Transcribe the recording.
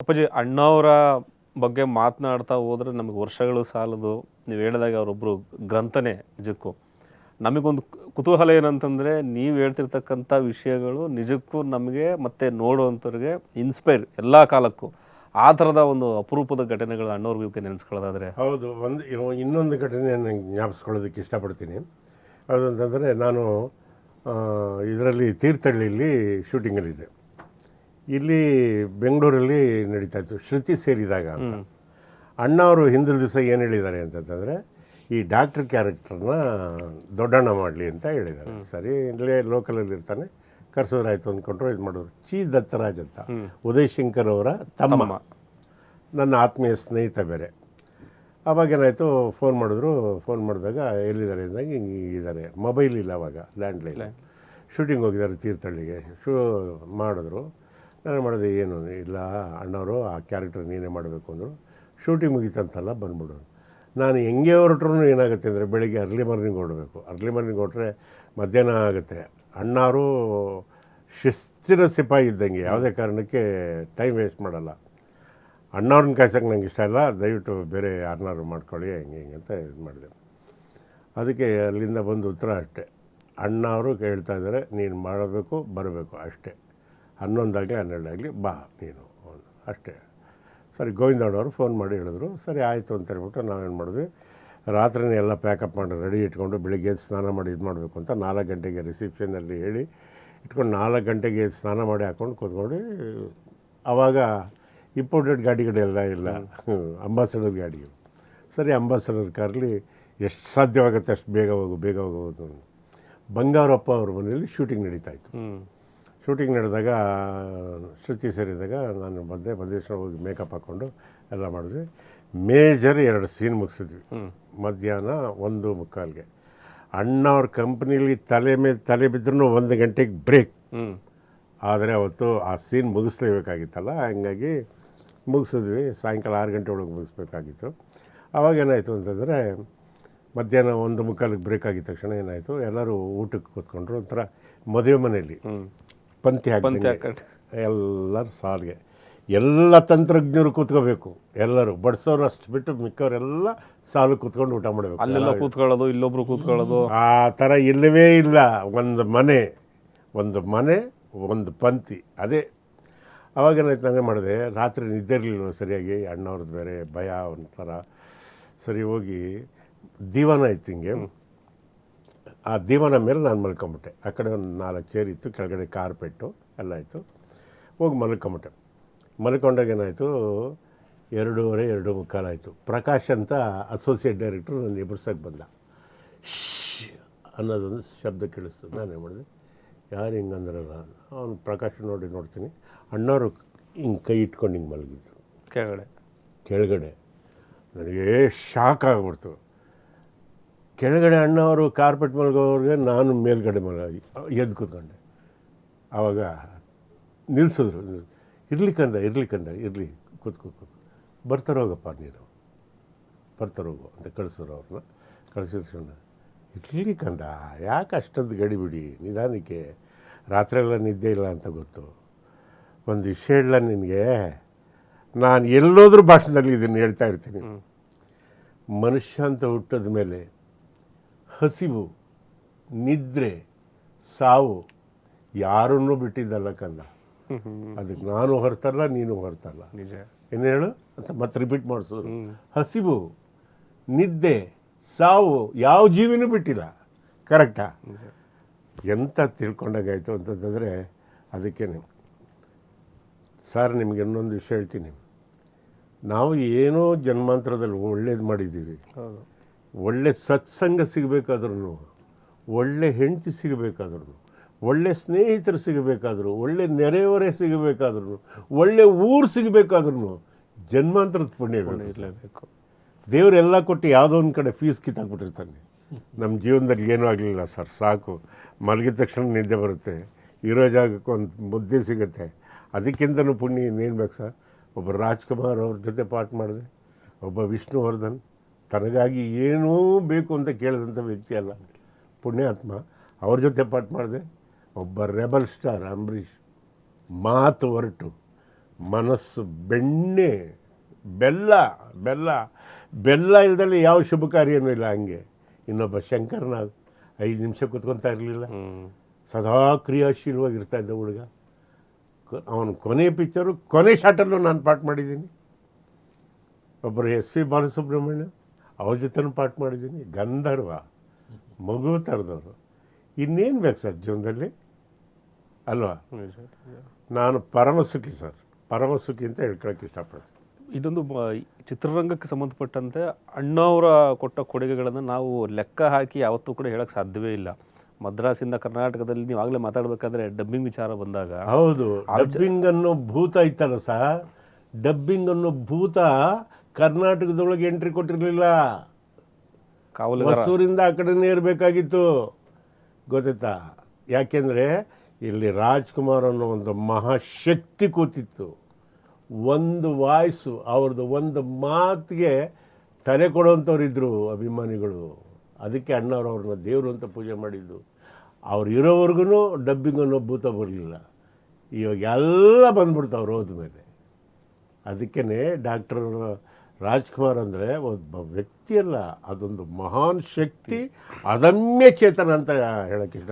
ಅಪ್ಪಾಜಿ ಅಣ್ಣಾವರ ಬಗ್ಗೆ ಮಾತನಾಡ್ತಾ ಹೋದರೆ ನಮಗೆ ವರ್ಷಗಳು ಸಾಲದು. ನೀವು ಹೇಳಿದಾಗ ಅವರೊಬ್ಬರು ಗ್ರಂಥನೇ ನಿಜಕ್ಕೂ. ನಮಗೊಂದು ಕುತೂಹಲ ಏನಂತಂದರೆ, ನೀವು ಹೇಳ್ತಿರ್ತಕ್ಕಂಥ ವಿಷಯಗಳು ನಿಜಕ್ಕೂ ನಮಗೆ ಮತ್ತು ನೋಡುವಂಥವ್ರಿಗೆ ಇನ್ಸ್ಪೈರ್ ಎಲ್ಲ ಕಾಲಕ್ಕೂ. ಆ ಥರದ ಒಂದು ಅಪರೂಪದ ಘಟನೆಗಳು ಅಣ್ಣವ್ರ ಬಗ್ಗೆ ನೆನೆಸ್ಕೊಳ್ಳೋದಾದರೆ. ಹೌದು. ಇನ್ನೊಂದು ಘಟನೆ ನಾನು ಜ್ಞಾಪಿಸ್ಕೊಳ್ಳೋದಕ್ಕೆ ಇಷ್ಟಪಡ್ತೀನಿ. ಅದಂತಂದರೆ, ನಾನು ಇದರಲ್ಲಿ ತೀರ್ಥಹಳ್ಳಿಯಲ್ಲಿ ಶೂಟಿಂಗಲ್ಲಿದ್ದೆ. ಇಲ್ಲಿ ಬೆಂಗಳೂರಲ್ಲಿ ನಡೀತಾಯಿತ್ತು ಶ್ರುತಿ ಸೇರಿದಾಗ ಅಂತ. ಅಣ್ಣ ಅವರು ಹಿಂದಿನ ದಿವಸ ಏನು ಹೇಳಿದ್ದಾರೆ ಅಂತಂತಂದರೆ, ಈ ಡಾಕ್ಟ್ರ್ ಕ್ಯಾರೆಕ್ಟರ್ನ ದೊಡ್ಡಣ್ಣ ಮಾಡಲಿ ಅಂತ ಹೇಳಿದ್ದಾರೆ. ಸರಿ, ಇಲ್ಲೇ ಲೋಕಲಲ್ಲಿ ಇರ್ತಾನೆ, ಕರ್ಸೋದ್ರಾಯ್ತು ಅಂದ್ಕೊಂಡ್ರು. ಇದು ಮಾಡೋರು ಚಿ ದತ್ತರಾಜ್ ಅಂತ, ಉದಯ್ ಶಂಕರ್ ಅವರ ತಮ್ಮ, ನನ್ನ ಆತ್ಮೀಯ ಸ್ನೇಹಿತ ಬೇರೆ. ಅವಾಗೇನಾಯಿತು, ಫೋನ್ ಮಾಡಿದ್ರು. ಫೋನ್ ಮಾಡಿದಾಗ ಎಲ್ಲಿದ್ದಾರೆ ಅಂದಾಗ ಹಿಂಗಿದ್ದಾರೆ. ಮೊಬೈಲ್ ಇಲ್ಲ ಅವಾಗ, ಲ್ಯಾಂಡ್ಲೈನ್. ಶೂಟಿಂಗ್ ಹೋಗಿದ್ದಾರೆ ತೀರ್ಥಹಳ್ಳಿಗೆ. ಮಾಡಿದ್ರು. ನಾನು ಮಾಡಿದೆ, ಏನು ಇಲ್ಲ ಅಣ್ಣವರು ಆ ಕ್ಯಾರೆಕ್ಟರ್ ನೀನೇ ಮಾಡಬೇಕು ಅಂದರು. ಶೂಟಿಂಗ್ ಮುಗೀತಂತಲ್ಲ, ಬಂದ್ಬಿಡು. ನಾನು ಹೆಂಗೆ ಹೊರಟ್ರೂ ಏನಾಗುತ್ತೆ ಅಂದರೆ, ಬೆಳಿಗ್ಗೆ ಅರ್ಲಿ ಮಾರ್ನಿಂಗ್ ಹೊರಡಬೇಕು. ಅರ್ಲಿ ಮಾರ್ನಿಂಗ್ ಹೊರಟ್ರೆ ಮಧ್ಯಾಹ್ನ ಆಗುತ್ತೆ. ಅಣ್ಣವರು ಶಿಸ್ತಿನ ಸಿಪಾಯಿ ಇದ್ದಂಗೆ, ಯಾವುದೇ ಕಾರಣಕ್ಕೆ ಟೈಮ್ ವೇಸ್ಟ್ ಮಾಡಲ್ಲ. ಅಣ್ಣವ್ರನ್ನ ಕಾಯ್ಸೋಕ್ಕೆ ನಂಗೆ ಇಷ್ಟ ಇಲ್ಲ, ದಯವಿಟ್ಟು ಬೇರೆ ಯಾರನ್ನಾರು ಮಾಡ್ಕೊಳ್ಳಿ, ಹೆಂಗೆ ಅಂತ ಇದು ಮಾಡಿದೆ. ಅದಕ್ಕೆ ಅಲ್ಲಿಂದ ಬಂದು ಉತ್ತರ ಅಷ್ಟೇ, ಅಣ್ಣವರು ಕೇಳ್ತಾ ಇದ್ದಾರೆ, ನೀನು ಮಾಡಬೇಕು, ಬರಬೇಕು ಅಷ್ಟೇ. 11 ಆಗಲಿ 12 ಆಗಲಿ ಬಾ ನೀನು, ಅಷ್ಟೇ. ಸರಿ, ಗೋವಿಂದಣ್ಣವರು ಫೋನ್ ಮಾಡಿ ಹೇಳಿದ್ರು. ಸರಿ ಆಯಿತು ಅಂತ ಹೇಳ್ಬಿಟ್ಟು ನಾವೇನು ಮಾಡಿದ್ವಿ, ರಾತ್ರಿನೇ ಎಲ್ಲ ಪ್ಯಾಕಪ್ ಮಾಡಿ ರೆಡಿ ಇಟ್ಕೊಂಡು, ಬೆಳಿಗ್ಗೆ ಸ್ನಾನ ಮಾಡಿ ಇದು ಮಾಡಬೇಕು ಅಂತ 4 ಗಂಟೆಗೆ ರಿಸೆಪ್ಷನಲ್ಲಿ ಹೇಳಿ ಇಟ್ಕೊಂಡು, 4 ಗಂಟೆಗೆ ಸ್ನಾನ ಮಾಡಿ ಹಾಕ್ಕೊಂಡು ಕೂತ್ಕೊಂಡು. ಆವಾಗ ಇಂಪೋರ್ಟೆಡ್ ಗಾಡಿಗಳೆಲ್ಲ ಇಲ್ಲ, ಅಂಬಾಸಡರ್ ಗಾಡಿಗಳು. ಸರಿ, ಅಂಬಾಸಡರ್ ಕಾರಲ್ಲಿ ಎಷ್ಟು ಸಾಧ್ಯವಾಗುತ್ತೆ ಅಷ್ಟು ಬೇಗ ಹೋಗೋದು. ಬಂಗಾರಪ್ಪ ಅವ್ರ ಮನೆಯಲ್ಲಿ ಶೂಟಿಂಗ್ ನಡೀತಾಯಿತ್ತು. ಶೂಟಿಂಗ್ ನಡೆದಾಗ, ಶ್ರುತಿ ಸೇರಿದಾಗ ನಾನು ಬದ್ದೇಶ್ವರ ಹೋಗಿ ಮೇಕಪ್ ಹಾಕ್ಕೊಂಡು ಎಲ್ಲ ಮಾಡಿದ್ವಿ. ಮೇಜರ್ 2 ಸೀನ್ ಮುಗಿಸಿದ್ವಿ. ಮಧ್ಯಾಹ್ನ 1:45ಗೆ. ಅಣ್ಣವ್ರ ಕಂಪ್ನೀಲಿ ತಲೆ ಮೇಲೆ ತಲೆ ಬಿದ್ದರೂ 1 ಗಂಟೆಗೆ ಬ್ರೇಕ್. ಆದರೆ ಅವತ್ತು ಆ ಸೀನ್ ಮುಗಿಸ್ಲೇಬೇಕಾಗಿತ್ತಲ್ಲ, ಹಂಗಾಗಿ ಮುಗಿಸಿದ್ವಿ. ಸಾಯಂಕಾಲ 6 ಗಂಟೆ ಒಳಗೆ ಮುಗಿಸ್ಬೇಕಾಗಿತ್ತು. ಆವಾಗೇನಾಯಿತು ಅಂತಂದರೆ, ಮಧ್ಯಾಹ್ನ 1:45ಗೆ ಬ್ರೇಕ್ ಆಗಿದ ತಕ್ಷಣ ಏನಾಯಿತು, ಎಲ್ಲರೂ ಊಟಕ್ಕೆ ಕೂತ್ಕೊಂಡ್ರು. ಒಂಥರ ಮದುವೆ ಮನೆಯಲ್ಲಿ ಪಂಕ್ತಿ ಹಾಕಿ ಎಲ್ಲರೂ ಸಾಲಿಗೆ, ಎಲ್ಲ ತಂತ್ರಜ್ಞರು ಕೂತ್ಕೋಬೇಕು. ಎಲ್ಲರೂ ಬಡಿಸೋರು ಅಷ್ಟು ಬಿಟ್ಟು ಮಿಕ್ಕವರೆಲ್ಲ ಸಾಲು ಕೂತ್ಕೊಂಡು ಊಟ ಮಾಡಬೇಕು. ಅಲ್ಲೆಲ್ಲ ಕೂತ್ಕೊಳ್ಳೋದು, ಇಲ್ಲೊಬ್ರು ಕೂತ್ಕೊಳ್ಳೋದು, ಆ ಥರ ಇಲ್ಲವೇ ಇಲ್ಲ. ಒಂದು ಮನೆ ಒಂದು ಪಂಕ್ತಿ, ಅದೇ. ಅವಾಗೇನಾಯ್ತು, ನಾನೇ ಮಾಡಿದೆ. ರಾತ್ರಿ ನಿದ್ದೆ ಇರಲಿಲ್ಲ ಸರಿಯಾಗಿ, ಅಣ್ಣವ್ರದ್ದು ಬೇರೆ ಭಯ ಒಂಥರ. ಸರಿ, ಹೋಗಿ ದಿವಾನ ಇತ್ತು ಹಿಂಗೆ, ಆ ದಿವಾನ ಮೇಲೆ ನಾನು ಮಲ್ಕೊಂಬಿಟ್ಟೆ. ಆ ಕಡೆ ಒಂದು 4 ಚೇರ್ ಇತ್ತು, ಕೆಳಗಡೆ ಕಾರ್ಪೆಟ್ಟು ಎಲ್ಲ ಇತ್ತು. ಹೋಗಿ ಮಲ್ಕೊಂಬಿಟ್ಟೆ. ಮಲ್ಕೊಂಡಾಗ ಏನಾಯಿತು, 2:15 2:45 ಆಯಿತು. ಪ್ರಕಾಶ್ ಅಂತ ಅಸೋಸಿಯೇಟ್ ಡೈರೆಕ್ಟ್ರು ನನ್ನ ಎಬ್ಬಿಸೋಕ್ಕೆ ಬಂದ. ಅನ್ನೋದೊಂದು ಶಬ್ದ ಕೇಳಿಸ್ತು. ನಾನೇನು ಮಾಡಿದೆ, ಯಾರು ಹಿಂಗಂದ್ರಲ್ಲ. ಅವನು ಪ್ರಕಾಶ್ ನೋಡ್ತೀನಿ, ಅಣ್ಣವರು ಹಿಂಗೆ ಕೈ ಇಟ್ಕೊಂಡು ಹಿಂಗೆ ಮಲಗಿದ್ರು ಕೆಳಗಡೆ. ನನಗೆ ಶಾಕ್ ಆಗಿಬಿಡ್ತು. ಕೆಳಗಡೆ ಅಣ್ಣವರು ಕಾರ್ಪೆಟ್ ಮಲಗೋವ್ರಿಗೆ, ನಾನು ಮೇಲ್ಗಡೆ ಎದ್ದು ಕೂತ್ಕೊಂಡೆ. ಆವಾಗ ನಿಲ್ಲಿಸಿದ್ರು. ಇರ್ಲಿ ಕೂತ್ಕೋ, ಬರ್ತಾರೋಗಪ್ಪ ನೀನು, ಬರ್ತಾರೋಗು ಅಂತ ಕಳಿಸಿದ್ರು. ಅವ್ರನ್ನ ಕಳಿಸಿಸ್ಕೊಂಡು, ಇರ್ಲಿಕ್ಕಂದ ಯಾಕೆ ಅಷ್ಟೊಂದು ಗಡಿಬಿಡಿ, ನಿಧಾನಕ್ಕೆ, ರಾತ್ರಿಯೆಲ್ಲ ನಿದ್ದೆ ಇಲ್ಲ ಅಂತ ಗೊತ್ತು. ಒಂದು ವಿಷಯ ಇಲ್ಲ ನಿನಗೆ, ನಾನು ಎಲ್ಲೋದ್ರೂ ಭಾಷಣದಲ್ಲಿ ಇದನ್ನು ಹೇಳ್ತಾ ಇರ್ತೀನಿ. ಮನುಷ್ಯ ಅಂತ ಹುಟ್ಟಿದ ಮೇಲೆ ಹಸಿವು, ನಿದ್ರೆ, ಸಾವು ಯಾರನ್ನೂ ಬಿಟ್ಟಿದ್ದಲ್ಲ ಕಂದ. ಅದಕ್ಕೆ ನಾನು ಹೊರತಲ್ಲ, ನೀನು ಹೊರತಲ್ಲ. ನಿಜ. ಏನು ಹೇಳು ಅಂತ ಮತ್ತೆ ರಿಪೀಟ್ ಮಾಡಿಸೋದು. ಹಸಿವು, ನಿದ್ದೆ, ಸಾವು ಯಾವ ಜೀವಿನೂ ಬಿಟ್ಟಿಲ್ಲ. ಕರೆಕ್ಟಾ? ಎಂತ ತಿಳ್ಕೊಂಡಾಗಾಯಿತು ಅಂತಂದರೆ, ಅದಕ್ಕೇನೆ ಸರ್, ನಿಮಗೆ ಇನ್ನೊಂದು ವಿಷಯ ಹೇಳ್ತೀನಿ. ನಾವು ಏನೋ ಜನ್ಮಾಂತರದಲ್ಲಿ ಒಳ್ಳೇದು ಮಾಡಿದ್ದೀವಿ. ಒಳ್ಳೆ ಸತ್ಸಂಗ ಸಿಗಬೇಕಾದ್ರೂ, ಒಳ್ಳೆ ಹೆಂಡತಿ ಸಿಗಬೇಕಾದ್ರೂ, ಒಳ್ಳೆ ಸ್ನೇಹಿತರು ಸಿಗಬೇಕಾದ್ರು, ಒಳ್ಳೆ ನೆರೆಯವರೇ ಸಿಗಬೇಕಾದ್ರೂ, ಒಳ್ಳೆ ಊರು ಸಿಗಬೇಕಾದ್ರೂ ಜನ್ಮಾಂತರದ ಪುಣ್ಯ ಇರಲೇಬೇಕು. ದೇವರೆಲ್ಲ ಕೊಟ್ಟು ಯಾವುದೋ ಒಂದು ಕಡೆ ಫೀಸ್ ಕಿತ್ತಾಕ್ಬಿಟ್ಟಿರ್ತಾನೆ. ನಮ್ಮ ಜೀವನದಲ್ಲಿ ಏನೂ ಆಗಲಿಲ್ಲ ಸರ್, ಸಾಕು, ಮಲಗಿದ ತಕ್ಷಣ ನಿದ್ದೆ ಬರುತ್ತೆ, ಇರೋ ಜಾಗಕ್ಕೆ ಒಂದು ಮುದ್ದೆ ಸಿಗುತ್ತೆ, ಅದಕ್ಕಿಂತಲೂ ಪುಣ್ಯ ಇನ್ನೇನು ಬೇಕು ಸರ್. ಒಬ್ಬ ರಾಜ್ಕುಮಾರ್ ಅವ್ರ ಜೊತೆ ಪಾಠ ಮಾಡಿದೆ, ಒಬ್ಬ ವಿಷ್ಣುವರ್ಧನ್, ತನಗಾಗಿ ಏನೂ ಬೇಕು ಅಂತ ಕೇಳಿದಂಥ ವ್ಯಕ್ತಿ ಅಲ್ಲ, ಪುಣ್ಯಾತ್ಮ, ಅವ್ರ ಜೊತೆ ಪಾಠ ಮಾಡಿದೆ. ಒಬ್ಬ ರೆಬಲ್ ಸ್ಟಾರ್ ಅಂಬರೀಷ್, ಮಾತು ಹೊರಟು ಮನಸ್ಸು ಬೆಣ್ಣೆ, ಬೆಲ್ಲ ಬೆಲ್ಲ ಬೆಲ್ಲ ಇಲ್ದಲ್ಲಿ ಯಾವ ಶುಭ ಕಾರ್ಯನೂ ಇಲ್ಲ. ಹಂಗೆ ಇನ್ನೊಬ್ಬ ಶಂಕರ್ನಾಗ್ 5 ನಿಮಿಷ ಕೂತ್ಕೊತಾ ಇರಲಿಲ್ಲ, ಸದಾ ಕ್ರಿಯಾಶೀಲವಾಗಿರ್ತಾ ಇದ್ದ ಹುಡುಗ. ಅವನು ಕೊನೆ ಪಿಕ್ಚರು, ಕೊನೆ ಶಾಟಲ್ಲೂ ನಾನು ಪಾಠ ಮಾಡಿದ್ದೀನಿ. ಒಬ್ಬರು SP ಬಾಲಸುಬ್ರಹ್ಮಣ್ಯ, ಅವ್ರ ಜೊತೆನೂ ಪಾಠ ಮಾಡಿದ್ದೀನಿ. ಗಂಧರ್ವ, ಮಗು ಥರದವರು. ಇನ್ನೇನು ಬೇಕು ಸರ್ ಜೀವನದಲ್ಲಿ, ಅಲ್ವಾ? ನಾನು ಪರಮಸುಖಿ ಸರ್, ಪರಮಸುಖಿ ಅಂತ ಹೇಳ್ಕೊಳಕ್ಕೆ ಇಷ್ಟಪಡ್ತೀನಿ. ಇನ್ನೊಂದು ಚಿತ್ರರಂಗಕ್ಕೆ ಸಂಬಂಧಪಟ್ಟಂತೆ ಅಣ್ಣವರ ಕೊಟ್ಟ ಕೊಡುಗೆಗಳನ್ನು ನಾವು ಲೆಕ್ಕ ಹಾಕಿ ಯಾವತ್ತೂ ಕೂಡ ಹೇಳಕ್ಕೆ ಸಾಧ್ಯವೇ ಇಲ್ಲ. ಮದ್ರಾಸಿಂದ ಕರ್ನಾಟಕದಲ್ಲಿ ನೀವು ಆಗಲೇ ಮಾತಾಡಬೇಕಾದ್ರೆ ಡಬ್ಬಿಂಗ್ ವಿಚಾರ ಬಂದಾಗ, ಹೌದು, ಡಬ್ಬಿಂಗ್ ಅನ್ನೋ ಭೂತ ಇತ್ತಲ್ಲ ಸರ್, ಡಬ್ಬಿಂಗ್ ಅನ್ನೋ ಭೂತ ಕರ್ನಾಟಕದೊಳಗೆ ಎಂಟ್ರಿ ಕೊಟ್ಟಿರಲಿಲ್ಲ. ಕಾವಲುಗಾರ ಹೊಸೂರಿಂದ ಆ ಕಡೆನೇ ಇರಬೇಕಾಗಿತ್ತು, ಗೊತ್ತಾಯ್ತಾ? ಯಾಕೆಂದರೆ ಇಲ್ಲಿ ರಾಜ್ಕುಮಾರ್ ಅನ್ನೋ ಒಂದು ಮಹಾಶಕ್ತಿ ಕೂತಿತ್ತು. ಒಂದು ವಾಯ್ಸು ಅವ್ರದ್ದು, ಒಂದು ಮಾತಿಗೆ ತಲೆ ಕೊಡೋವಂಥವ್ರಿದ್ದರು ಅಭಿಮಾನಿಗಳು. ಅದಕ್ಕೆ ಅಣ್ಣವ್ರು ಅವ್ರನ್ನ ದೇವರು ಅಂತ ಪೂಜೆ ಮಾಡಿದ್ದು. ಅವ್ರು ಇರೋವರೆಗೂ ಡಬ್ಬಿಂಗ್ ಅನ್ನೋ ಭೂತ ಬರಲಿಲ್ಲ. ಇವಾಗ ಎಲ್ಲ ಬಂದ್ಬಿಡ್ತಾವ್ರು ಹೋದ್ಮೇಲೆ. ಅದಕ್ಕೇ ಡಾಕ್ಟರ್ ರಾಜ್ಕುಮಾರ್ ಅಂದರೆ ಒಬ್ಬ ವ್ಯಕ್ತಿಯಲ್ಲ, ಅದೊಂದು ಮಹಾನ್ ಶಕ್ತಿ, ಅದಮ್ಯ ಚೇತನ ಅಂತ ಹೇಳೋಕ್ಕೆ ಇಷ್ಟ.